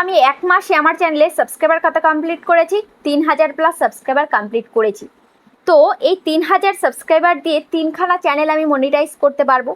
আমি এক মাসে আমার চ্যানেলে সাবস্ক্রাইবার কত কমপ্লিট করেছি, 3000+ সাবস্ক্রাইবার কমপ্লিট করেছি। তো এই 3000 সাবস্ক্রাইবার দিয়ে 3খানা চ্যানেল আমি মনিটাইজ করতে পারবো।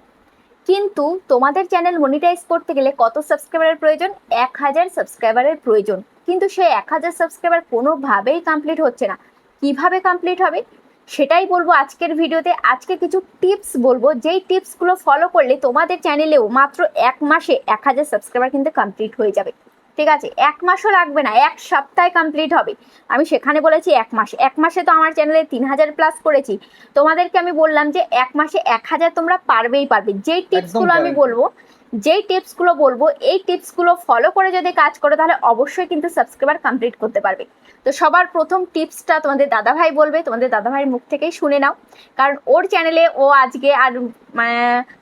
কিন্তু তোমাদের চ্যানেল মনিটাইজ করতে গেলে কত সাবস্ক্রাইবারের প্রয়োজন? 1000 সাবস্ক্রাইবারের প্রয়োজন। কিন্তু সেই 1000 সাবস্ক্রাইবার কোনোভাবেই কমপ্লিট হচ্ছে না। কিভাবে কমপ্লিট হবে সেটাই বলবো আজকের ভিডিওতে। আজকে কিছু টিপস বলবো, যেই টিপসগুলো ফলো করলে তোমাদের চ্যানেলেও মাত্র এক মাসে 1000 সাবস্ক্রাইবার কিন্তু কমপ্লিট হয়ে যাবে। ঠিক আছে, এক মাসও লাগবে না, এক সপ্তাহে কমপ্লিট হবে। আমি সেখানে বলেছি এক মাস, এক মাসে তো আমার চ্যানেলে 3000+ করেছি। তোমাদেরকে আমি বললাম যে এক মাসে 1000 তোমরা পারবেই পারবে। যেই টিপসগুলো আমি বলবো, এই টিপসগুলো ফলো করে যদি কাজ করো তাহলে অবশ্যই কিন্তু সাবস্ক্রাইবার কমপ্লিট করতে পারবে। তো সবার প্রথম টিপসটা তোমাদের দাদাভাই বলবে, তোমাদের দাদাভাইয়ের মুখ থেকেই শুনে নাও। কারণ ওর চ্যানেলে ও আজকে আর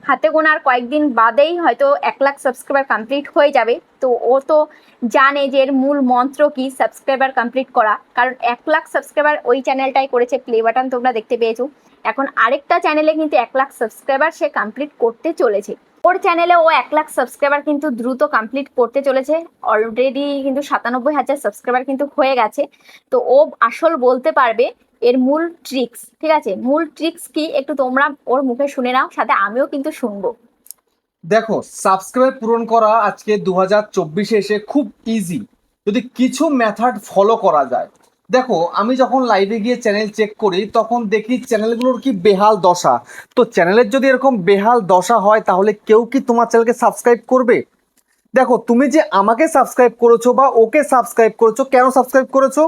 হাতে গোনার কয়েকদিন বাদেই হয়তো 1 লাখ সাবস্ক্রাইবার কমপ্লিট হয়ে যাবে। তো ও তো জানে যে এর মূল মন্ত্র কি, সাবস্ক্রাইবার কমপ্লিট করা। কারণ 1 লাখ সাবস্ক্রাইবার ওই চ্যানেলটাই করেছে, প্লে বাটন তোমরা দেখতে পেয়েছো। এখন আরেকটা চ্যানেলে কিন্তু 1 লাখ সাবস্ক্রাইবার সে কমপ্লিট করতে চলেছে। ওর চ্যানেলে ও 1 লাখ সাবস্ক্রাইবার কিন্তু দ্রুত কমপ্লিট করতে চলেছে। অলরেডি কিন্তু 97,000 সাবস্ক্রাইবার কিন্তু হয়ে গেছে। তো ও আসল বলতে পারবে এর মূল ট্রিক্স। ঠিক আছে, মূল ট্রিক্স কি একটু তোমরা ওর মুখে শুনে নাও, সাথে আমিও কিন্তু শুনবো। দেখো, সাবস্ক্রাইবার পূরণ করা আজকে 2024-এ এসে খুব ইজি, যদি কিছু মেথড ফলো করা যায়। দেখো, আমি যখন লাইভে গিয়ে চ্যানেল চেক করি তখন দেখি চ্যানেলগুলোর কি বেহাল দশা। তো চ্যানেলের যদি এরকম বেহাল দশা হয় তাহলে কেউ কি তোমার চ্যানেলকে সাবস্ক্রাইব করবে? দেখো, তুমি যে আমাকে সাবস্ক্রাইব করেছো বা ওকে সাবস্ক্রাইব করেছো, কেন সাবস্ক্রাইব করেছো?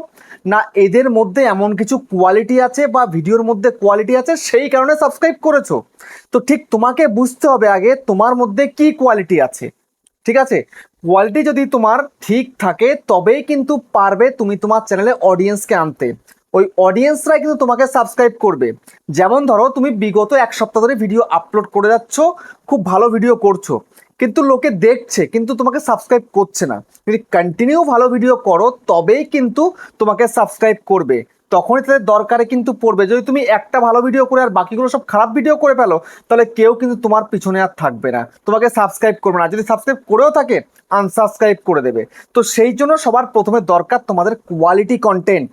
না, এদের মধ্যে এমন কিছু কোয়ালিটি আছে বা ভিডিওর মধ্যে কোয়ালিটি আছে, সেই কারণে সাবস্ক্রাইব করেছো। তো ঠিক তোমাকে বুঝতে হবে আগে তোমার মধ্যে কি কোয়ালিটি আছে। ঠিক আছে, কোয়ালিটি যদি তোমার ঠিক থাকে তবেই কিন্তু পারবে তুমি তোমার চ্যানেলে অডিয়েন্সকে আনতে। ওই অডিয়েন্সরাই কিন্তু তোমাকে সাবস্ক্রাইব করবে। যেমন ধরো, তুমি বিগত এক সপ্তাহ ধরে ভিডিও আপলোড করে যাচ্ছ, খুব ভালো ভিডিও করছো, কিন্তু লোকে দেখছে কিন্তু তোমাকে সাবস্ক্রাইব করছে না। যদি কন্টিনিউ ভালো ভিডিও করো তবেই কিন্তু তোমাকে সাবস্ক্রাইব করবে। তখনই তাদের দরকারে কিন্তু পড়বে। যদি তুমি একটা ভালো ভিডিও করে আর বাকিগুলো সব খারাপ ভিডিও করে ফেলো তাহলে কেউ কিন্তু তোমার পিছনে আর থাকবে না, তোমাকে সাবস্ক্রাইব করবে না। যদি সাবস্ক্রাইব করেও থাকে, আনসাবস্ক্রাইব করে দেবে। তো সেই জন্য সবার প্রথমে দরকার তোমাদের কোয়ালিটি কন্টেন্ট।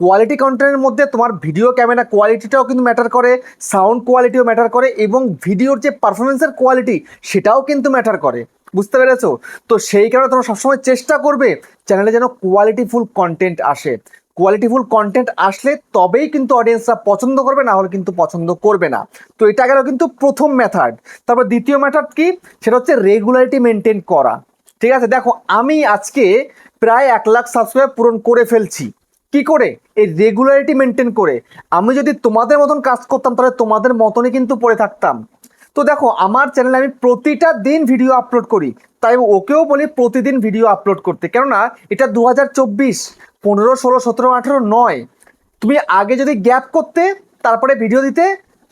কোয়ালিটি কন্টেন্টের মধ্যে তোমার ভিডিও ক্যামেরা কোয়ালিটিটাও কিন্তু ম্যাটার করে, সাউন্ড কোয়ালিটিও ম্যাটার করে, এবং ভিডিওর যে পারফরমেন্সের কোয়ালিটি সেটাও কিন্তু ম্যাটার করে। বুঝতে পেরেছো? তো সেই কারণে তোমরা সবসময় চেষ্টা করবে চ্যানেলে যেন কোয়ালিটিফুল কন্টেন্ট আসে। কোয়ালিটিফুল কন্টেন্ট আসলে তবেই কিন্তু অডিয়েন্সরা পছন্দ করবে, না হলে কিন্তু পছন্দ করবে না। তো এটা গেল কিন্তু প্রথম মেথড। তারপর দ্বিতীয় মেথড কি, সেটা হচ্ছে রেগুলারিটি মেনটেন করা। ঠিক আছে, দেখো, আমি আজকে প্রায় 1 লাখ সাবস্ক্রাইবার পূরণ করে ফেলছি। কি করে? এই রেগুলারিটি মেনটেন করে। আমি যদি তোমাদের মতন কাজ করতাম তাহলে তোমাদের মতনই কিন্তু পড়ে থাকতাম। তো দেখো, আমার চ্যানেলে আমি প্রতিটা দিন ভিডিও আপলোড করি, তাই ওকেও বলি প্রতিদিন ভিডিও আপলোড করতে। কেননা এটা 2024, 15, 16, 17, 18 নয়। তুমি আগে যদি গ্যাপ করতে তারপরে ভিডিও দিতে,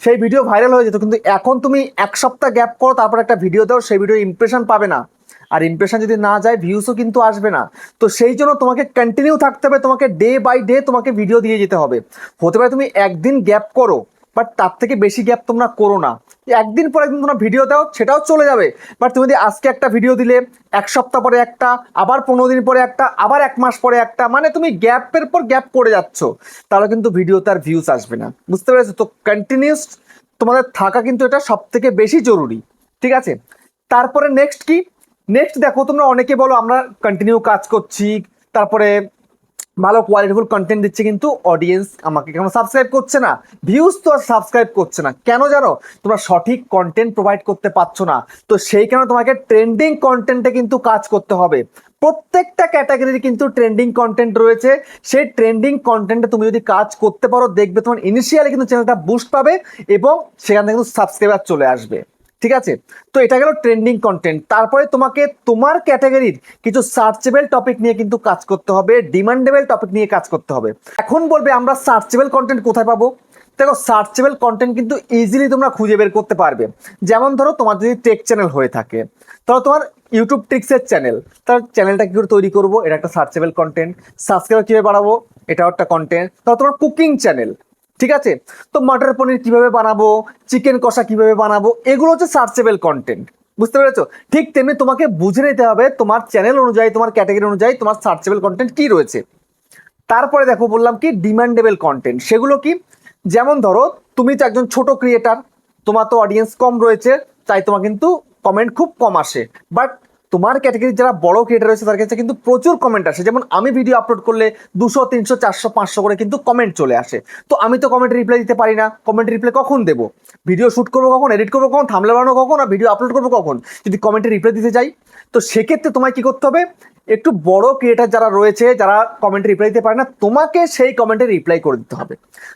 সেই ভিডিও ভাইরাল হয়ে যেত। কিন্তু এখন তুমি এক সপ্তাহ গ্যাপ করো তারপর একটা ভিডিও দাও, সেই ভিডিও ইমপ্রেশন পাবে না। আর ইমপ্রেশন যদি না যায়, ভিউসও কিন্তু আসবে না। তো সেই জন্য তোমাকে কন্টিনিউ থাকতে হবে, তোমাকে ডে বাই ডে তোমাকে ভিডিও দিয়ে যেতে হবে। হতে পারে তুমি একদিন গ্যাপ করো, বাট তার থেকে বেশি গ্যাপ তোমরা করো না। একদিন পর একদিন তোমরা ভিডিও দাও, সেটাও চলে যাবে। বাট তুমি যদি আজকে একটা ভিডিও দিলে, এক সপ্তাহ পরে একটা, আবার 15 দিন পরে একটা, আবার এক মাস পরে একটা, মানে তুমি গ্যাপের পর গ্যাপ করে যাচ্ছ, তাহলে কিন্তু ভিডিওতে আর ভিউস আসবে না। বুঝতে পেরেছো? তো কন্টিনিউস তোমাদের থাকা কিন্তু এটা সব থেকে বেশি জরুরি। ঠিক আছে, তারপরে নেক্সট কি? নেক্সট দেখো, তোমরা অনেকে বলো আমরা কন্টিনিউ কাজ করছি, তারপরে ভালো কোয়ালিটিফুল কন্টেন্ট দিচ্ছে, কিন্তু অডিয়েন্স আমাকে কেন সাবস্ক্রাইব করছে না, ভিউজ তো আর সাবস্ক্রাইব করছে না। কেন জানো? তোমরা সঠিক কন্টেন্ট প্রোভাইড করতে পারছো না। তো সেই কারণে তোমাকে ট্রেন্ডিং কন্টেন্টে কিন্তু কাজ করতে হবে। প্রত্যেকটা ক্যাটাগরির কিন্তু ট্রেন্ডিং কন্টেন্ট রয়েছে। সেই ট্রেন্ডিং কন্টেন্টে তুমি যদি কাজ করতে পারো, দেখবে তোমার ইনিশিয়ালি কিন্তু চ্যানেলটা বুস্ট পাবে এবং সেখান থেকে কিন্তু সাবস্ক্রাইবার চলে আসবে। ঠিক আছে, তো এটা গেল ট্রেন্ডিং কন্টেন্ট। তারপরে তোমাকে তোমার ক্যাটাগরির কিছু সার্চেবল টপিক নিয়ে কিন্তু কাজ করতে হবে, ডিমান্ডেবল টপিক নিয়ে কাজ করতে হবে। এখন বলবে আমরা সার্চেবল কন্টেন্ট কোথায় পাবো? দেখো, সার্চেবল কন্টেন্ট কিন্তু ইজিলি তোমরা খুঁজে বের করতে পারবে। যেমন ধরো, তোমার যদি টেক চ্যানেল হয়ে থাকে, তাহলে তোমার ইউটিউব ট্রিক্সের চ্যানেল, তার চ্যানেলটা কি করে তৈরি করবো, এটা একটা সার্চেবল কন্টেন্ট। সাবস্ক্রাইবার কিভাবে বাড়াবো, এটাও একটা কন্টেন্ট। তাহলে তোমার কুকিং চ্যানেল, ঠিক আছে, তো মটর পনির কিভাবে বানাবো, চিকেন কষা কিভাবে বানাবো, এগুলো হচ্ছে সার্চেবল কন্টেন্ট। বুঝতে পেরেছো? ঠিক তেমনি তোমাকে বুঝে নিতে হবে তোমার চ্যানেল অনুযায়ী, তোমার ক্যাটাগরি অনুযায়ী তোমার সার্চেবল কন্টেন্ট কি রয়েছে। তারপরে দেখো বললাম কি ডিমান্ডেবল কন্টেন্ট, সেগুলো কি? যেমন ধরো তুমি তো একজন ছোট ক্রিয়েটার, তোমার তো অডিয়েন্স কম রয়েছে, তাই তোমার কিন্তু কমেন্ট খুব কম আসে। বাট তোমার ক্যাটাগরি যারা বড় ক্রিয়েটার রয়েছে তার কাছে কিন্তু প্রচুর কমেন্ট আসে। যেমন আমি ভিডিও আপলোড করলে 200, 300, 400, 500 করে কিন্তু কমেন্ট চলে আসে। তো আমি তো কমেন্ট রিপ্লাই দিতে পারি না। কমেন্ট রিপ্লাই কখন দেবো? ভিডিও শুট করবো কখন, এডিট করবো কখন, থাম্বনেল বানাবো কখন, আর ভিডিও আপলোড করবো কখন, যদি কমেন্টে রিপ্লাই দিতে যাই? তো সেক্ষেত্রে তোমায় কি করতে হবে, একটু বড় ক্রিয়েটার যারা রয়েছে, যারা কমেন্টে রিপ্লাই দিতে পারে না, তোমাকে সেই কমেন্টে রিপ্লাই করে দিতে হবে।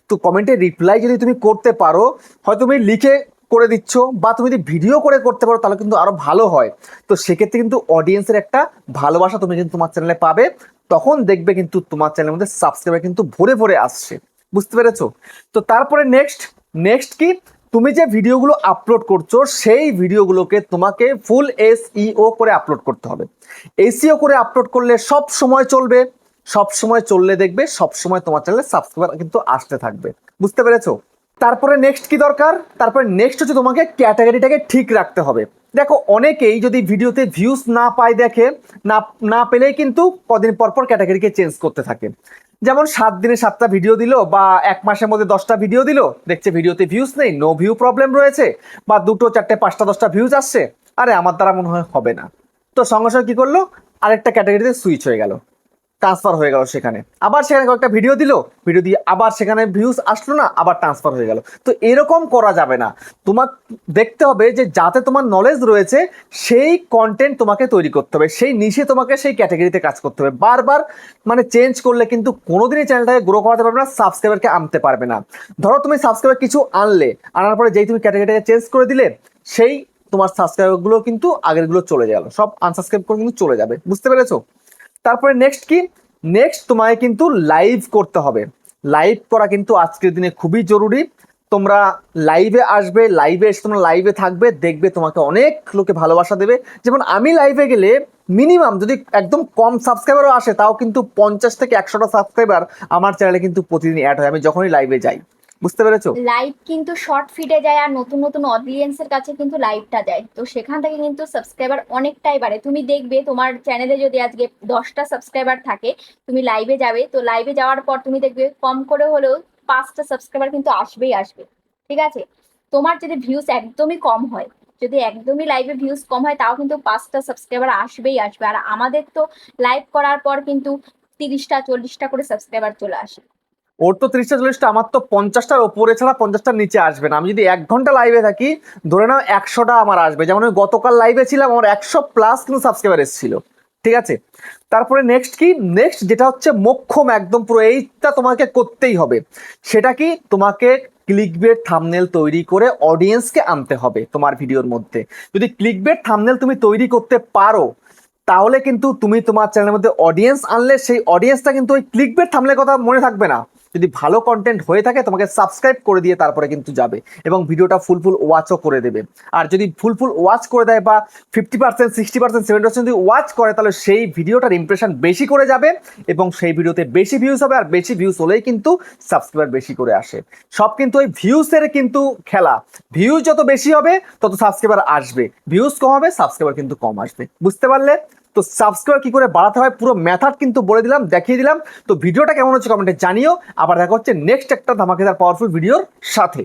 তো কমেন্টে রিপ্লাই যদি তুমি করতে পারো, হয়তো তুমি লিখে করে দিচ্ছ, বা তুমি যদি ভিডিও করে করতে পারো তাহলে কিন্তু আরো ভালো হয়। তো সেক্ষেত্রে কিন্তু অডিয়েন্সের একটা ভালোবাসা তুমি কিন্তু তোমার চ্যানেলে পাবে। তখন দেখবে কিন্তু তোমার চ্যানেলের মধ্যে সাবস্ক্রাইবার কিন্তু ভরে ভরে আসছে। বুঝতে পেরেছো? তো তারপরে নেক্সট কি, তুমি যে ভিডিওগুলো আপলোড করছো সেই ভিডিওগুলোকে তোমাকে ফুল এসইও করে আপলোড করতে হবে। এসইও করে আপলোড করলে সব সময় চলবে, সব সময় চললে দেখবে সব সময় তোমার চ্যানেলে সাবস্ক্রাইবার কিন্তু আসতে থাকবে। বুঝতে পেরেছো? তারপরে নেক্সট কি দরকার? তারপরে নেক্সট হচ্ছে তোমাকে ক্যাটাগরিটাকে ঠিক রাখতে হবে। দেখো অনেকেই যদি ভিডিওতে ভিউজ না পায়, দেখে না না পেলেই কিন্তু কদিন পর পর ক্যাটাগরিকে চেঞ্জ করতে থাকে। যেমন 7 দিনে 7টা ভিডিও দিল, বা 1 মাসের মধ্যে 10টা ভিডিও দিল, দেখছে ভিডিওতে ভিউজ নেই, নো ভিউ প্রবলেম রয়েছে, বা 2, 4, 5টা 10টা ভিউজ আসছে, আরে আমার দ্বারা মনে হয় হবে না। তো সঙ্গে সঙ্গে কি করলো, আরেকটা ক্যাটাগরিতে সুইচ হয়ে গেল, ট্রান্সফার হয়ে গেল সেখানে। আবার সেখানে কয়েকটা ভিডিও দিল, ভিডিও দিয়ে আবার সেখানে ভিউজ আসলো না, আবার ট্রান্সফার হয়ে গেল। তো এরকম করা যাবে না। তোমার দেখতে হবে যে যাতে তোমার নলেজ রয়েছে সেই কন্টেন্ট তোমাকে তৈরি করতে হবে, সেই নিশে তোমাকে সেই ক্যাটাগরিতে কাজ করতে হবে। বারবার মানে চেঞ্জ করলে কিন্তু কোনোদিনই চ্যানেলটাকে গ্রো করাতে পারবে না, সাবস্ক্রাইবারকে আনতে পারবে না। ধরো তুমি সাবস্ক্রাইবার কিছু আনলে, আনার পরে যেই তুমি ক্যাটাগরিটাকে চেঞ্জ করে দিলে, সেই তোমার সাবস্ক্রাইবারগুলো কিন্তু আগেরগুলো চলে গেল, সব আনসাবস্ক্রাইব করে কিন্তু চলে যাবে। বুঝতে পেরেছো? তারপরে নেক্সট কি, নেক্সট তোমায় কিন্তু লাইভ করতে হবে। লাইভ করা কিন্তু আজকের দিনে খুবই জরুরি। তোমরা লাইভে আসবে, লাইভে এসে তোমরা লাইভে থাকবে, দেখবে তোমাকে অনেক লোকে ভালোবাসা দেবে। যেমন আমি লাইভে গেলে মিনিমাম যদি একদম কম সাবস্ক্রাইবারও আসে, তাও কিন্তু 50 থেকে 100টা সাবস্ক্রাইবার আমার চ্যানেলে কিন্তু প্রতিদিন অ্যাড হয় আমি যখনই লাইভে যাই। বুঝতে পেরেছো? লাইভ কিন্তু শর্ট ফিডে যায় আর নতুন নতুন অডিয়েন্সের কাছে কিন্তু লাইভটা যায়, তো সেখান থেকে কিন্তু সাবস্ক্রাইবার অনেকটাই বাড়ে। তুমি দেখবে তোমার চ্যানেলে যদি আজকে 10টা সাবস্ক্রাইবার থাকে, তুমি লাইভে যাবে, তো লাইভে যাওয়ার পর তুমি দেখবে কম করে হলেও 5টা সাবস্ক্রাইবার কিন্তু আসবেই আসবে। ঠিক আছে? তোমার যদি ভিউজ একদমই কম হয়, যদি একদমই লাইভে ভিউজ কম হয়, তাও কিন্তু 5টা সাবস্ক্রাইবার আসবেই আসবে। আর আমাদের তো লাইভ করার পর কিন্তু 30টা 40টা করে সাবস্ক্রাইবার চলে আসে। ওর তো 30টা 40টা, আমার তো 50টার ওপরে ছাড়া 50টার নিচে আসবে না। আমি যদি 1 ঘন্টা লাইভে থাকি, ধরে নাও 100টা আমার আসবে। যেমন আমি গতকাল লাইভে ছিলাম, আমার 100+ কিন্তু সাবস্ক্রাইবার এসেছিল। ঠিক আছে? তারপরে নেক্সট কি, নেক্সট যেটা হচ্ছে মোক্ষম একদম পুরো, এইটা তোমাকে করতেই হবে। সেটা কি, তোমাকে ক্লিকবেট থাম্বনেল তৈরি করে অডিয়েন্সকে আনতে হবে তোমার ভিডিওর মধ্যে। যদি ক্লিকবেট থাম্বনেল তুমি তৈরি করতে পারো, তাহলে কিন্তু তুমি তোমার চ্যানেলের মধ্যে অডিয়েন্স আনলে, সেই অডিয়েন্সটা কিন্তু ওই ক্লিকবেট থাম্বনেলের কথা মনে থাকবে না। যদি ভালো কন্টেন্ট হয়ে থাকে, তোমাকে সাবস্ক্রাইব করে দিয়ে তারপরে কিন্তু যাবে এবং ভিডিওটা ফুল ওয়াচও করে দেবে। আর যদি ফুল ওয়াচ করে দেয়, বা 50%, 60%, 70% যদি ওয়াচ করে, তাহলে সেই ভিডিওটার ইমপ্রেশন বেশি করে যাবে এবং সেই ভিডিওতে বেশি ভিউজ হবে। আর বেশি ভিউজ হলেই কিন্তু সাবস্ক্রাইবার বেশি করে আসে। সব কিন্তু ওই ভিউসের কিন্তু খেলা। ভিউজ যত বেশি হবে তত সাবস্ক্রাইবার আসবে, ভিউজ কম হবে সাবস্ক্রাইবার কিন্তু কম আসবে। বুঝতে পারলে? তো সাবস্ক্রাইবার কি করে বাড়াতে হয় পুরো মেথড কিন্তু বলে দিলাম, দেখিয়ে দিলাম। তো ভিডিওটা কেমন হচ্ছে কমেন্টে জানিও। আবার দেখা হচ্ছে নেক্সট একটা ধামাকেদার পাওয়ারফুল ভিডিওর সাথে।